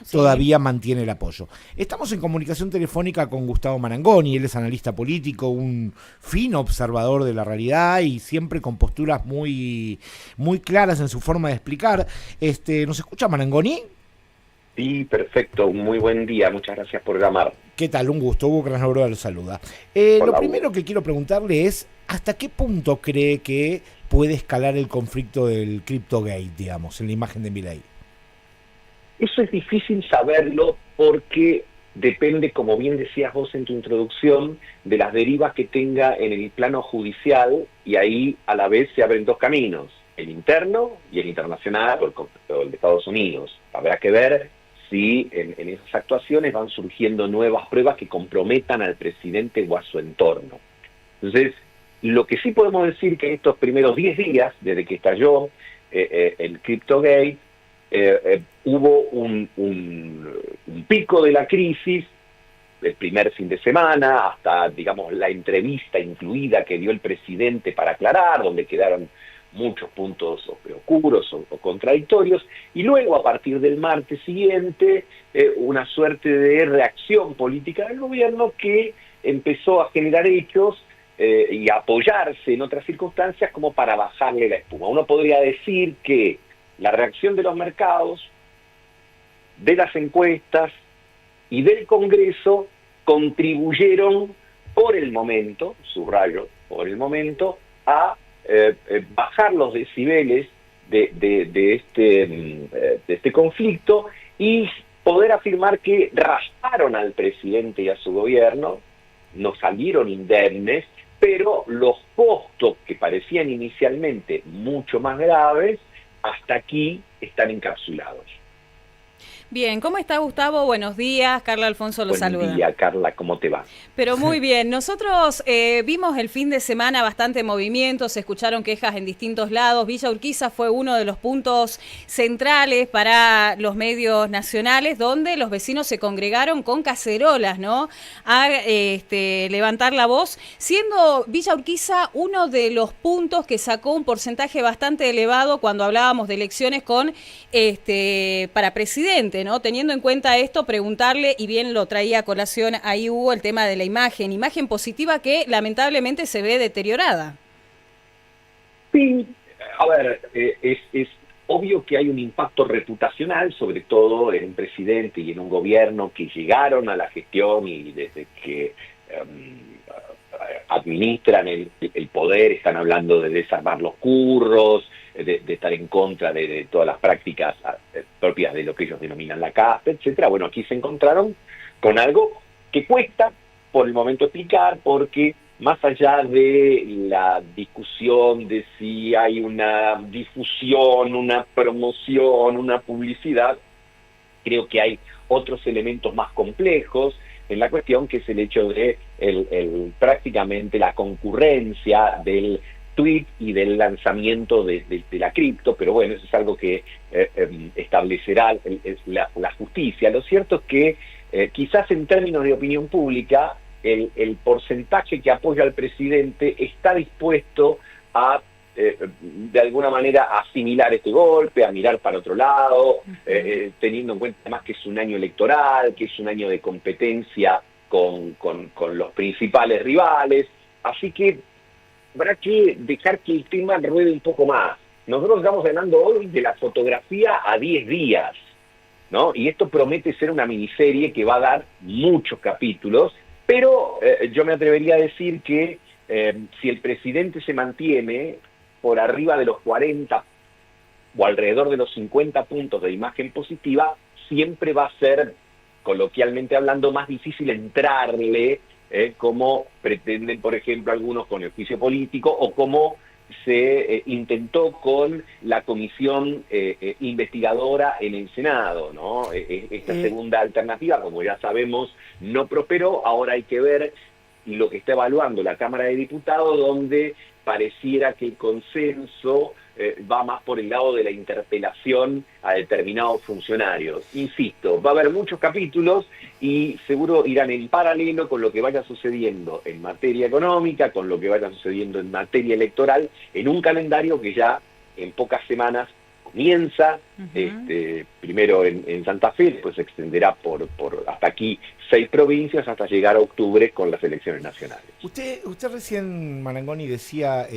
Sí. todavía mantiene el apoyo. Estamos en comunicación telefónica con Gustavo Marangoni, él es analista político, un fino observador de la realidad y siempre con posturas muy claras en su forma de explicar. ¿Nos escucha Marangoni? Sí, perfecto, un muy buen día, muchas gracias por llamar. ¿Qué tal? Un gusto, Hugo Krasnauer lo saluda. Lo Hola, primero Hugo. que quiero preguntarle es, ¿hasta qué punto cree que puede escalar el conflicto del CryptoGate, digamos, en la imagen de Milei? Eso es difícil saberlo porque depende, como bien decías vos en tu introducción, de las derivas que tenga en el plano judicial, y ahí a la vez se abren dos caminos, el interno y el internacional, o el de Estados Unidos. Habrá que ver si en esas actuaciones van surgiendo nuevas pruebas que comprometan al presidente o a su entorno. Entonces, lo que sí podemos decir que en estos primeros 10 días, desde que estalló el CryptoGate, hubo un pico de la crisis, el primer fin de semana, hasta, digamos, la entrevista incluida que dio el presidente para aclarar, donde quedaron muchos puntos oscuros o contradictorios, y luego a partir del martes siguiente, una suerte de reacción política del gobierno que empezó a generar hechos y a apoyarse en otras circunstancias como para bajarle la espuma. Uno podría decir que la reacción de los mercados, de las encuestas y del Congreso contribuyeron por el momento, subrayo, por el momento, a bajar los decibeles de este conflicto y poder afirmar que rasparon al presidente y a su gobierno, no salieron indemnes, pero los costos que parecían inicialmente mucho más graves, hasta aquí están encapsulados. Bien, ¿cómo está Gustavo? Buenos días, Carla Alfonso lo saluda. Buen día, Carla, ¿cómo te va? Pero muy bien, nosotros vimos el fin de semana bastante movimiento, se escucharon quejas en distintos lados. Villa Urquiza fue uno de los puntos centrales para los medios nacionales, donde los vecinos se congregaron con cacerolas, ¿no? A levantar la voz, siendo Villa Urquiza uno de los puntos que sacó un porcentaje bastante elevado cuando hablábamos de elecciones con para presidente, ¿no? Teniendo en cuenta esto, preguntarle, y bien lo traía a colación ahí Hugo, el tema de la imagen positiva que lamentablemente se ve deteriorada. Sí, a ver, es obvio que hay un impacto reputacional, sobre todo en un presidente y en un gobierno que llegaron a la gestión y desde que administran el poder, están hablando de desarmar los curros, de estar en contra de todas las prácticas propias de lo que ellos denominan la casta, etcétera. Bueno, aquí se encontraron con algo que cuesta por el momento explicar, porque más allá de la discusión de si hay una difusión, una promoción, una publicidad, creo que hay otros elementos más complejos en la cuestión, que es el hecho de prácticamente la concurrencia del tweet y del lanzamiento de la cripto, pero bueno, eso es algo que establecerá la justicia. Lo cierto es que quizás en términos de opinión pública, el porcentaje que apoya al presidente está dispuesto a de alguna manera asimilar este golpe, a mirar para otro lado, teniendo en cuenta además que es un año electoral, que es un año de competencia con los principales rivales, así que habrá que dejar que el tema ruede un poco más. Nosotros estamos hablando hoy de la fotografía a 10 días, ¿no? Y esto promete ser una miniserie que va a dar muchos capítulos, pero yo me atrevería a decir que si el presidente se mantiene por arriba de los 40 o alrededor de los 50 puntos de imagen positiva, siempre va a ser, coloquialmente hablando, más difícil entrarle, como pretenden, por ejemplo, algunos con el juicio político, o como se intentó con la comisión investigadora en el Senado, ¿no? Esta segunda alternativa, como ya sabemos, no prosperó. Ahora hay que ver lo que está evaluando la Cámara de Diputados, donde pareciera que el consenso va más por el lado de la interpelación a determinados funcionarios. Insisto, va a haber muchos capítulos y seguro irán en paralelo con lo que vaya sucediendo en materia económica, con lo que vaya sucediendo en materia electoral, en un calendario que ya en pocas semanas comienza, primero en Santa Fe, después se extenderá por hasta aquí 6 provincias hasta llegar a octubre con las elecciones nacionales. Usted recién, Marangoni, decía,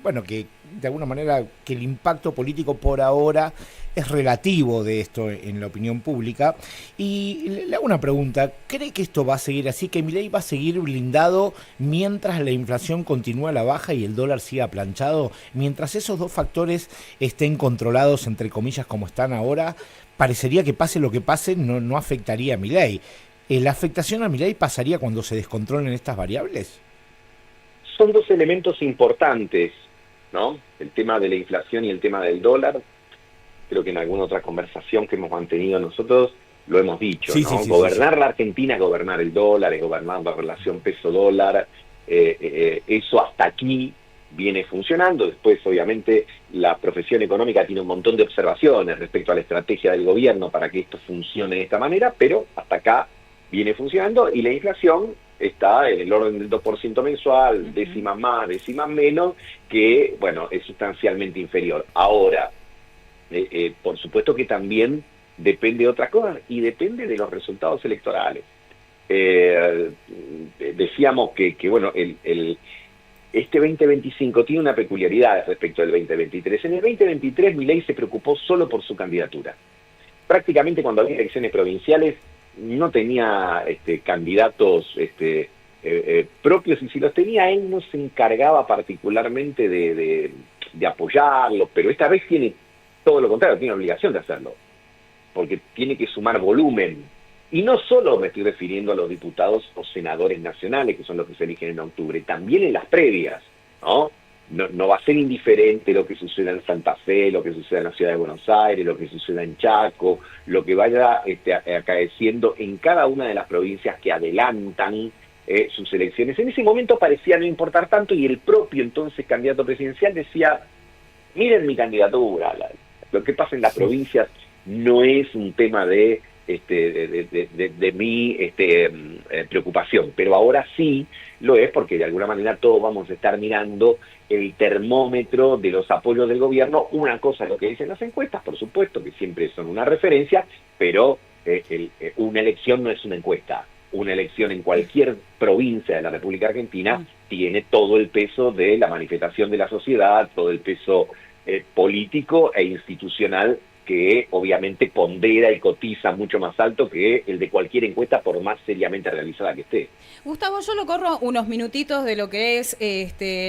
bueno, que de alguna manera que el impacto político por ahora es relativo de esto en la opinión pública. Y le hago una pregunta, ¿cree que esto va a seguir así, que Milei va a seguir blindado mientras la inflación continúa a la baja y el dólar siga planchado? Mientras esos dos factores estén controlados, entre comillas, como están ahora, parecería que pase lo que pase, no afectaría a Milei. ¿La afectación a Milei pasaría cuando se descontrolen estas variables? Son dos elementos importantes, ¿no? El tema de la inflación y el tema del dólar. Creo que en alguna otra conversación que hemos mantenido nosotros lo hemos dicho, sí, ¿no? Sí, gobernar sí. la Argentina es gobernar el dólar, es gobernar la relación peso-dólar. Eso hasta aquí viene funcionando. Después, obviamente, la profesión económica tiene un montón de observaciones respecto a la estrategia del gobierno para que esto funcione de esta manera, pero hasta acá viene funcionando y la inflación está en el orden del 2% mensual, décimas más, décimas menos, que, bueno, es sustancialmente inferior. Ahora, por supuesto que también depende de otras cosas y depende de los resultados electorales. Decíamos que bueno, este 2025 tiene una peculiaridad respecto al 2023. En el 2023 Milei se preocupó solo por su candidatura. Prácticamente cuando había elecciones provinciales no tenía candidatos propios, y si los tenía él no se encargaba particularmente de apoyarlos, pero esta vez tiene todo lo contrario, tiene obligación de hacerlo, porque tiene que sumar volumen. Y no solo me estoy refiriendo a los diputados o senadores nacionales, que son los que se eligen en octubre, también en las previas, ¿no? No va a ser indiferente lo que suceda en Santa Fe, lo que suceda en la ciudad de Buenos Aires, lo que suceda en Chaco, lo que vaya acaeciendo en cada una de las provincias que adelantan sus elecciones. En ese momento parecía no importar tanto y el propio entonces candidato presidencial decía, miren mi candidatura, lo que pasa en las provincias no es un tema de mi preocupación, pero ahora sí lo es, porque de alguna manera todos vamos a estar mirando el termómetro de los apoyos del gobierno. Una cosa es lo que dicen las encuestas, por supuesto, que siempre son una referencia, pero una elección no es una encuesta. Una elección en cualquier provincia de la República Argentina tiene todo el peso de la manifestación de la sociedad, todo el peso político e institucional que obviamente pondera y cotiza mucho más alto que el de cualquier encuesta, por más seriamente realizada que esté. Gustavo, yo lo corro unos minutitos de lo que es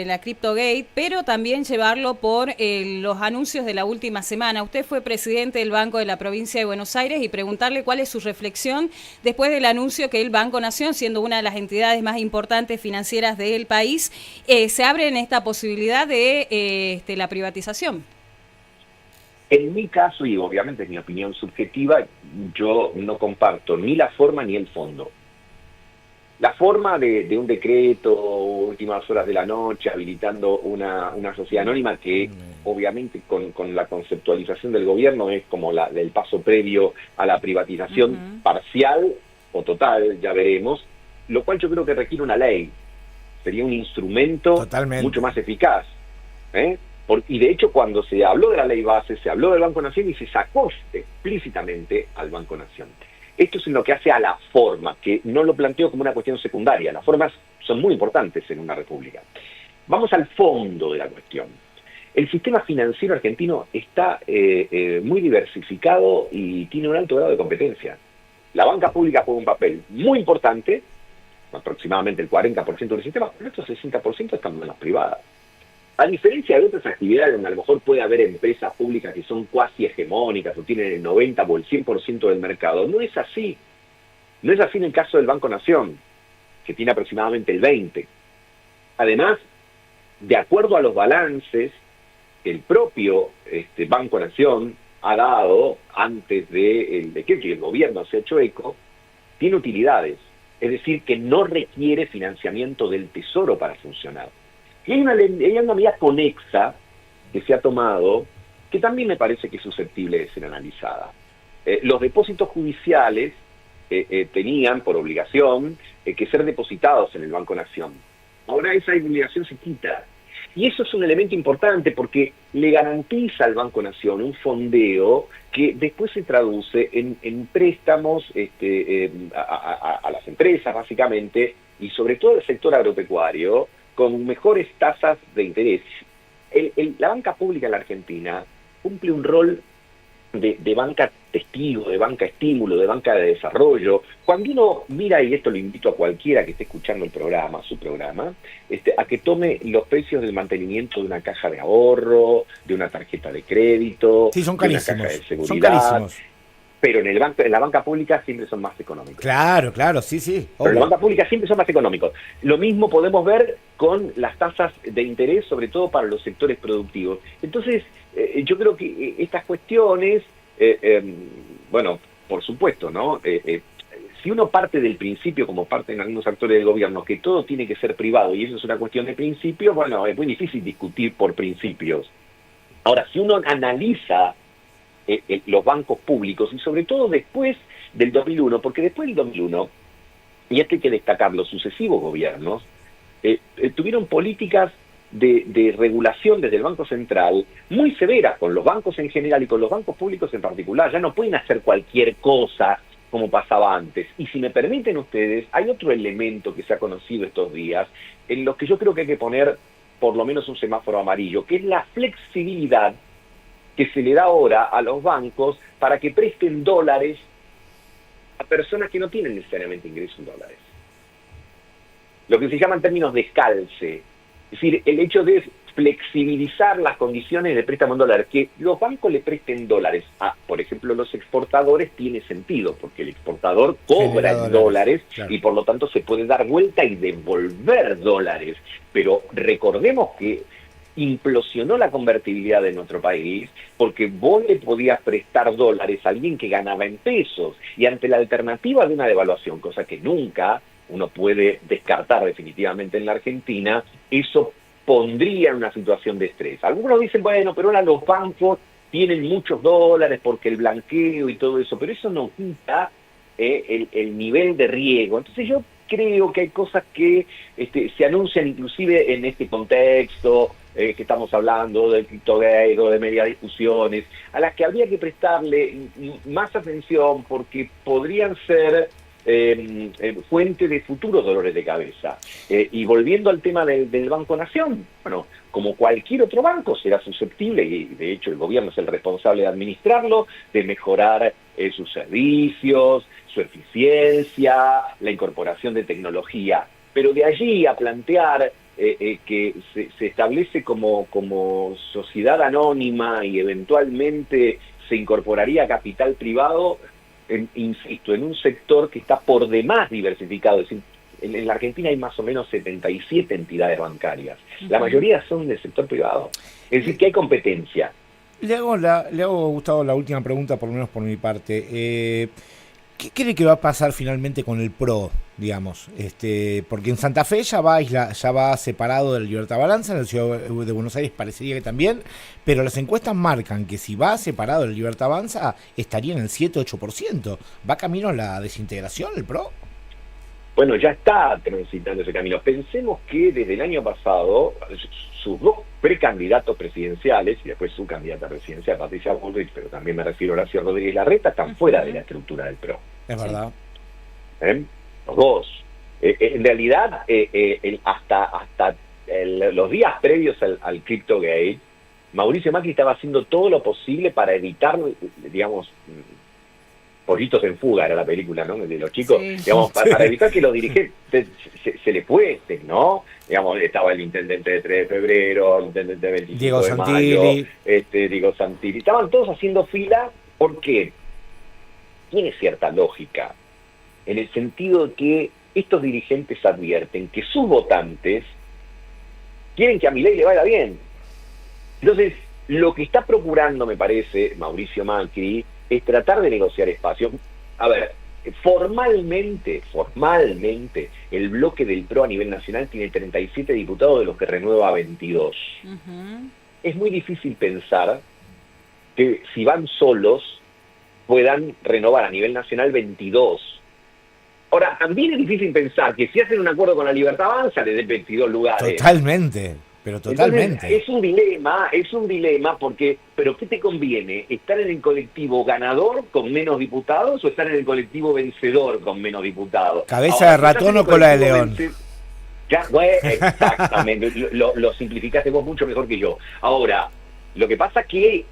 la CryptoGate, pero también llevarlo por los anuncios de la última semana. Usted fue presidente del Banco de la Provincia de Buenos Aires y preguntarle cuál es su reflexión después del anuncio que el Banco Nación, siendo una de las entidades más importantes financieras del país, se abre en esta posibilidad de la privatización. En mi caso, y obviamente es mi opinión subjetiva, yo no comparto ni la forma ni el fondo. La forma de un decreto, últimas horas de la noche, habilitando una sociedad anónima que obviamente con la conceptualización del gobierno es como la del paso previo a la privatización parcial o total, ya veremos, lo cual yo creo que requiere una ley. Sería un instrumento mucho más eficaz, y de hecho cuando se habló de la ley base, se habló del Banco Nación y se sacó explícitamente al Banco Nación. Esto es en lo que hace a la forma, que no lo planteo como una cuestión secundaria. Las formas son muy importantes en una república. Vamos al fondo de la cuestión. El sistema financiero argentino está muy diversificado y tiene un alto grado de competencia. La banca pública juega un papel muy importante, aproximadamente el 40% del sistema, pero el otro 60% están en manos privadas. A diferencia de otras actividades donde a lo mejor puede haber empresas públicas que son cuasi hegemónicas o tienen el 90 o el 100% del mercado, no es así. No es así en el caso del Banco Nación, que tiene aproximadamente el 20%. Además, de acuerdo a los balances, el propio Banco Nación ha dado, antes del decreto y el gobierno se ha hecho eco, tiene utilidades. Es decir, que no requiere financiamiento del Tesoro para funcionar. Y hay una medida conexa que se ha tomado, que también me parece que es susceptible de ser analizada. Los depósitos judiciales tenían por obligación que ser depositados en el Banco Nación. Ahora esa obligación se quita. Y eso es un elemento importante porque le garantiza al Banco Nación un fondeo que después se traduce en préstamos a las empresas, básicamente, y sobre todo al sector agropecuario, con mejores tasas de interés. La banca pública en la Argentina cumple un rol de banca testigo, de banca estímulo, de banca de desarrollo. Cuando uno mira, y esto lo invito a cualquiera que esté escuchando el programa, su programa, a que tome los precios del mantenimiento de una caja de ahorro, de una tarjeta de crédito, sí, son de una carísimos, caja de seguridad. son carísimos. Pero en la banca pública siempre son más económicos. Claro, sí, Pero en la banca pública siempre son más económicos. Lo mismo podemos ver con las tasas de interés, sobre todo para los sectores productivos. Entonces, yo creo que estas cuestiones, bueno, por supuesto, ¿no? Si uno parte del principio, como parten algunos actores del gobierno, que todo tiene que ser privado, y eso es una cuestión de principio, bueno, es muy difícil discutir por principios. Ahora, si uno analiza los bancos públicos, y sobre todo después del 2001, porque después del 2001, y esto hay que destacar, los sucesivos gobiernos tuvieron políticas de regulación desde el Banco Central muy severas con los bancos en general y con los bancos públicos en particular. Ya no pueden hacer cualquier cosa como pasaba antes. Y si me permiten ustedes, hay otro elemento que se ha conocido estos días, en los que yo creo que hay que poner por lo menos un semáforo amarillo, que es la flexibilidad que se le da ahora a los bancos para que presten dólares a personas que no tienen necesariamente ingresos en dólares. Lo que se llama en términos de escalce. Es decir, el hecho de flexibilizar las condiciones de préstamo en dólares, que los bancos le presten dólares a, por ejemplo, los exportadores, tiene sentido, porque el exportador cobra en dólares, claro, y por lo tanto se puede dar vuelta y devolver dólares. Pero recordemos que implosionó la convertibilidad de nuestro país porque vos le podías prestar dólares a alguien que ganaba en pesos, y ante la alternativa de una devaluación, cosa que nunca uno puede descartar definitivamente en la Argentina, eso pondría en una situación de estrés. Algunos dicen, bueno, pero ahora los bancos tienen muchos dólares porque el blanqueo y todo eso, pero eso no quita el nivel de riesgo. Entonces yo creo que hay cosas que se anuncian inclusive en este contexto que estamos hablando del criptogate o de media discusiones, a las que habría que prestarle más atención porque podrían ser fuente de futuros dolores de cabeza. Y volviendo al tema del Banco Nación, bueno, como cualquier otro banco será susceptible, y de hecho el gobierno es el responsable de administrarlo, de mejorar sus servicios, su eficiencia, la incorporación de tecnología, pero de allí a plantear que se establece como sociedad anónima y eventualmente se incorporaría capital privado, insisto, en un sector que está por demás diversificado. Es decir, en la Argentina hay más o menos 77 entidades bancarias. La mayoría son del sector privado. Es decir, que hay competencia. Le hago, Gustavo, la última pregunta, por lo menos por mi parte. ¿Qué cree que va a pasar finalmente con el PRO, digamos? Porque en Santa Fe ya va separado del Libertad Avanza, en la ciudad de Buenos Aires parecería que también, pero las encuestas marcan que si va separado del Libertad Avanza estaría en el 7-8%. ¿Va camino a la desintegración el PRO? Bueno, ya está transitando ese camino. Pensemos que desde el año pasado sus dos precandidatos presidenciales, y después su candidata presidencial, Patricia Bullrich, pero también me refiero a Horacio Rodríguez Larreta, están fuera de la estructura del PRO. Es verdad. Los dos. En realidad, hasta los días previos al CryptoGate, Mauricio Macri estaba haciendo todo lo posible para evitar, digamos, Pollitos en Fuga era la película, ¿no?, de los chicos, sí, digamos, para evitar que los dirigentes se le puesten, ¿no? Digamos, estaba el intendente de 3 de febrero, el intendente de 25 Diego de Santilli. mayo, Diego Santilli. Estaban todos haciendo fila porque tiene cierta lógica, en el sentido de que estos dirigentes advierten que sus votantes quieren que a Milei le vaya bien. Entonces, lo que está procurando, me parece, Mauricio Macri, es tratar de negociar espacios. A ver, formalmente, el bloque del PRO a nivel nacional tiene 37 diputados, de los que renueva 22. Es muy difícil pensar que si van solos puedan renovar a nivel nacional 22. Ahora, también es difícil pensar que si hacen un acuerdo con la Libertad Avanza, le den 22 lugares. Totalmente. Pero totalmente. Entonces, es un dilema porque, pero ¿qué te conviene? ¿Estar en el colectivo ganador con menos diputados o estar en el colectivo vencedor con menos diputados? ¿Cabeza de ratón o cola de león? Ya, bueno, exactamente, lo simplificaste vos mucho mejor que yo. Ahora, lo que pasa que,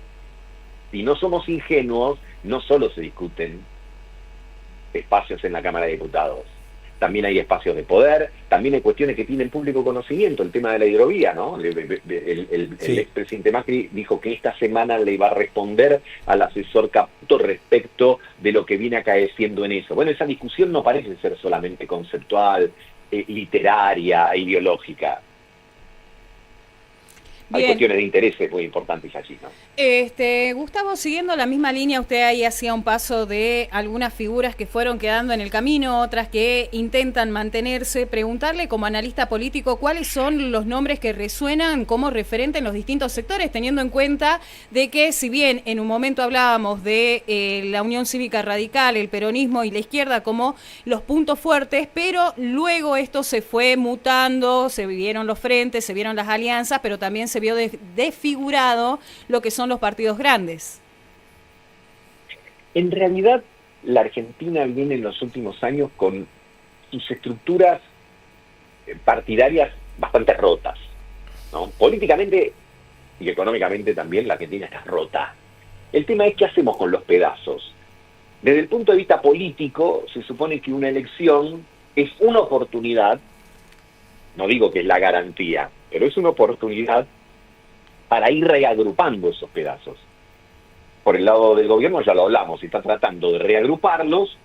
si no somos ingenuos, no solo se discuten espacios en la Cámara de Diputados, también hay espacios de poder, también hay cuestiones que tienen público conocimiento, el tema de la hidrovía, ¿no? El expresidente Macri dijo que esta semana le iba a responder al asesor Caputo respecto de lo que viene acaeciendo en eso. Bueno, esa discusión no parece ser solamente conceptual, literaria, ideológica. Hay Bien. cuestiones de intereses muy importantes allí, ¿no? Gustavo, siguiendo la misma línea, usted ahí hacía un paso de algunas figuras que fueron quedando en el camino, otras que intentan mantenerse. Preguntarle como analista político cuáles son los nombres que resuenan como referente en los distintos sectores, teniendo en cuenta de que si bien en un momento hablábamos de la Unión Cívica Radical, el peronismo y la izquierda como los puntos fuertes, pero luego esto se fue mutando, se vieron los frentes, se vieron las alianzas, pero también se vio desfigurado lo que son los partidos grandes. En realidad, la Argentina viene en los últimos años con sus estructuras partidarias bastante rotas, ¿no? Políticamente y económicamente también la Argentina está rota. El tema es qué hacemos con los pedazos. Desde el punto de vista político, se supone que una elección es una oportunidad, no digo que es la garantía, pero es una oportunidad para ir reagrupando esos pedazos. Por el lado del gobierno ya lo hablamos, está tratando de reagruparlos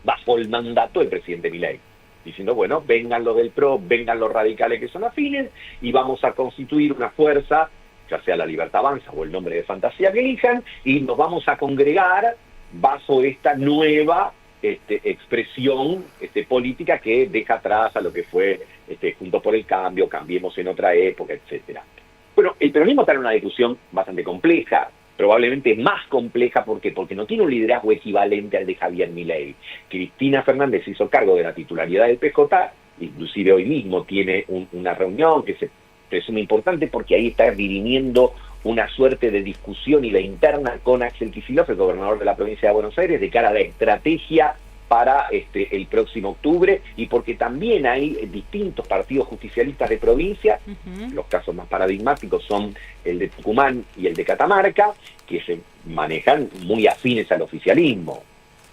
bajo el mandato del presidente Milei, diciendo, bueno, vengan los del PRO, vengan los radicales que son afines, y vamos a constituir una fuerza, ya sea la Libertad Avanza o el nombre de fantasía que elijan, y nos vamos a congregar bajo esta nueva expresión política que deja atrás a lo que fue Juntos por el Cambio, Cambiemos en otra época, etcétera. Bueno, el peronismo está en una discusión bastante compleja, probablemente más compleja porque no tiene un liderazgo equivalente al de Javier Milei. Cristina Fernández se hizo cargo de la titularidad del PJ, inclusive hoy mismo tiene una reunión que se presume importante porque ahí está dirimiendo una suerte de discusión y de interna con Axel Kicillof, el gobernador de la provincia de Buenos Aires, de cara a la estrategia para el próximo octubre, y porque también hay distintos partidos justicialistas de provincia, los casos más paradigmáticos son el de Tucumán y el de Catamarca, que se manejan muy afines al oficialismo.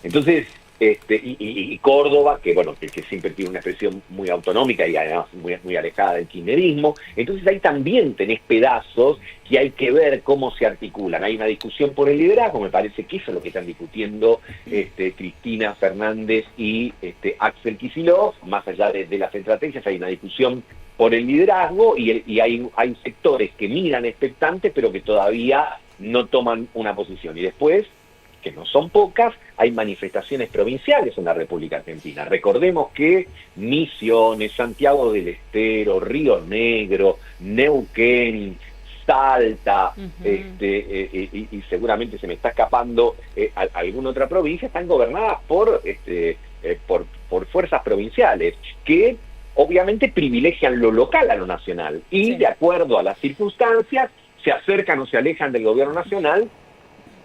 Entonces, y Córdoba, que bueno, que siempre tiene una expresión muy autonómica y además muy alejada del kirchnerismo. Entonces ahí también tenés pedazos que hay que ver cómo se articulan. Hay una discusión por el liderazgo, me parece que eso es lo que están discutiendo Cristina Fernández y Axel Kicillof. Más allá de las estrategias, hay una discusión por el liderazgo y hay sectores que miran expectantes pero que todavía no toman una posición. Y después, que no son pocas, hay manifestaciones provinciales en la República Argentina. Recordemos que Misiones, Santiago del Estero, Río Negro, Neuquén, Salta, y seguramente se me está escapando alguna otra provincia, están gobernadas por fuerzas provinciales que obviamente privilegian lo local a lo nacional y de acuerdo a las circunstancias se acercan o se alejan del gobierno nacional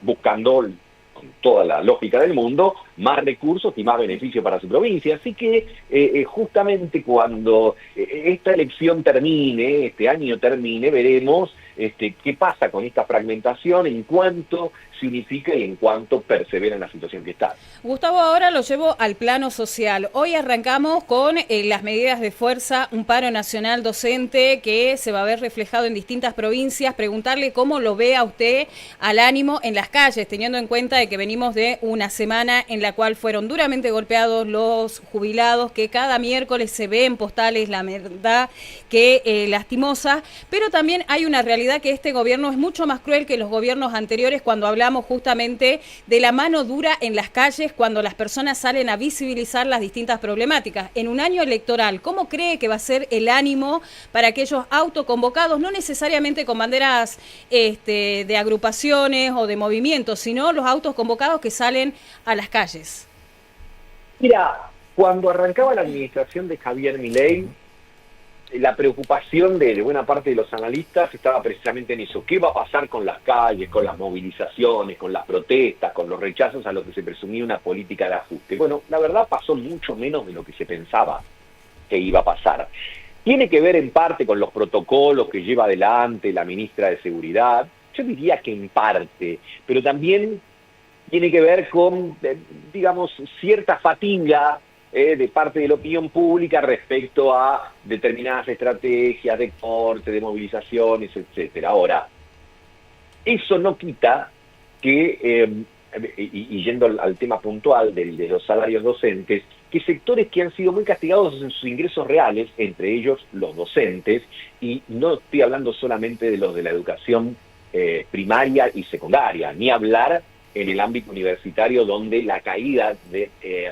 buscando, con toda la lógica del mundo, más recursos y más beneficios para su provincia. Así que justamente cuando esta elección termine, este año termine, veremos qué pasa con esta fragmentación, en cuánto se unifica y en cuánto persevera en la situación que está. Gustavo, ahora lo llevo al plano social. Hoy arrancamos con las medidas de fuerza, un paro nacional docente que se va a ver reflejado en distintas provincias. Preguntarle cómo lo ve a usted al ánimo en las calles, teniendo en cuenta de que venimos de una semana en la cual fueron duramente golpeados los jubilados, que cada miércoles se ven postales, la verdad que lastimosa, pero también hay una realidad que este gobierno es mucho más cruel que los gobiernos anteriores cuando hablamos justamente de la mano dura en las calles, cuando las personas salen a visibilizar las distintas problemáticas. En un año electoral, ¿cómo cree que va a ser el ánimo para aquellos autoconvocados, no necesariamente con banderas de agrupaciones o de movimientos, sino los autoconvocados que salen a las calles? Mira, cuando arrancaba la administración de Javier Milei, la preocupación de buena parte de los analistas estaba precisamente en eso. ¿Qué va a pasar con las calles, con las movilizaciones, con las protestas, con los rechazos a lo que se presumía una política de ajuste? Bueno, la verdad pasó mucho menos de lo que se pensaba que iba a pasar. Tiene que ver en parte con los protocolos que lleva adelante la ministra de Seguridad. Yo diría que en parte, pero también tiene que ver con, digamos, cierta fatiga de parte de la opinión pública respecto a determinadas estrategias de corte, de movilizaciones, etcétera. Ahora, eso no quita que, y yendo al tema puntual de los salarios docentes, que sectores que han sido muy castigados en sus ingresos reales, entre ellos los docentes, y no estoy hablando solamente de los de la educación primaria y secundaria, ni hablar en el ámbito universitario, donde la caída de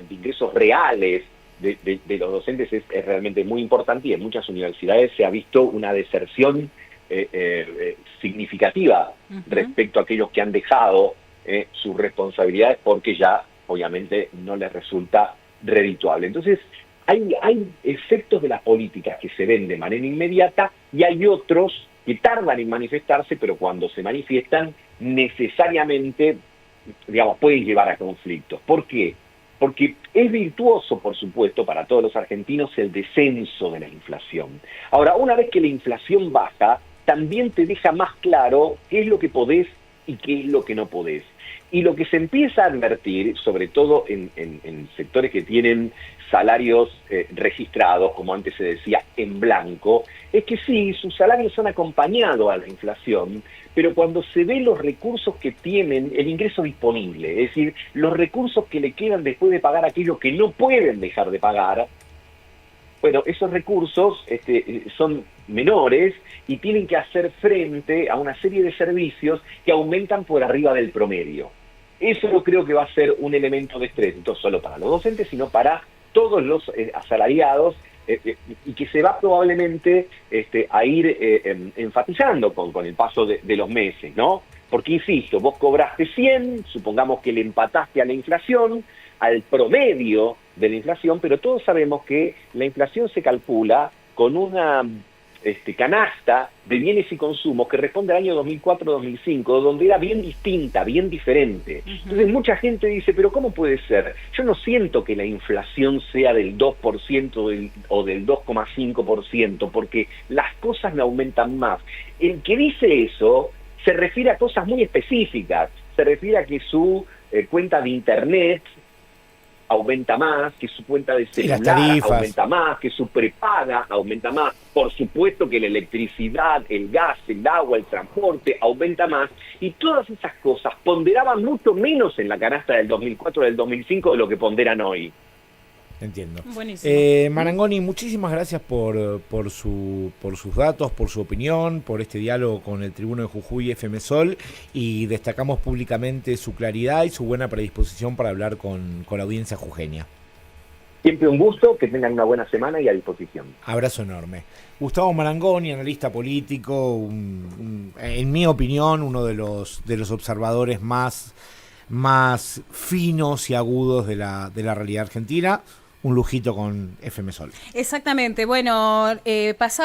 ingresos reales de los docentes es realmente muy importante, y en muchas universidades se ha visto una deserción significativa respecto a aquellos que han dejado sus responsabilidades porque ya obviamente no les resulta redituable. Entonces hay efectos de las políticas que se ven de manera inmediata y hay otros que tardan en manifestarse, pero cuando se manifiestan necesariamente, digamos, pueden llevar a conflictos. ¿Por qué? Porque es virtuoso, por supuesto, para todos los argentinos el descenso de la inflación. Ahora, una vez que la inflación baja, también te deja más claro qué es lo que podés y qué es lo que no podés. Y lo que se empieza a advertir, sobre todo en sectores que tienen salarios registrados, como antes se decía, en blanco, es que sí, sus salarios han acompañado a la inflación, pero cuando se ven los recursos que tienen, el ingreso disponible, es decir, los recursos que le quedan después de pagar aquello que no pueden dejar de pagar, bueno, esos recursos son menores y tienen que hacer frente a una serie de servicios que aumentan por arriba del promedio. Eso yo creo que va a ser un elemento de estrés, no solo para los docentes, sino para todos los asalariados, y que se va probablemente a ir enfatizando con el paso de los meses, ¿no? Porque, insisto, vos cobraste 100, supongamos que le empataste a la inflación, al promedio de la inflación, pero todos sabemos que la inflación se calcula con una canasta de bienes y consumos que responde al año 2004-2005, donde era bien distinta, bien diferente. Entonces mucha gente dice, pero ¿cómo puede ser? Yo no siento que la inflación sea del 2% o del 2,5%, porque las cosas me aumentan más. El que dice eso se refiere a cosas muy específicas, se refiere a que su cuenta de internet aumenta más, que su cuenta de celular aumenta más, que su prepaga aumenta más, por supuesto que la electricidad, el gas, el agua, el transporte aumenta más, y todas esas cosas ponderaban mucho menos en la canasta del 2004 o del 2005 de lo que ponderan hoy. Entiendo. Buenísimo. Marangoni, muchísimas gracias por sus datos, por su opinión, por este diálogo con el Tribuno de Jujuy y FM Sol, y destacamos públicamente su claridad y su buena predisposición para hablar con la audiencia jujeña. Siempre un gusto, que tengan una buena semana y a disposición. Abrazo enorme. Gustavo Marangoni, analista político, en mi opinión, uno de los observadores más finos y agudos de la realidad argentina. Un lujito con FM Sol. Exactamente. Bueno, pasaba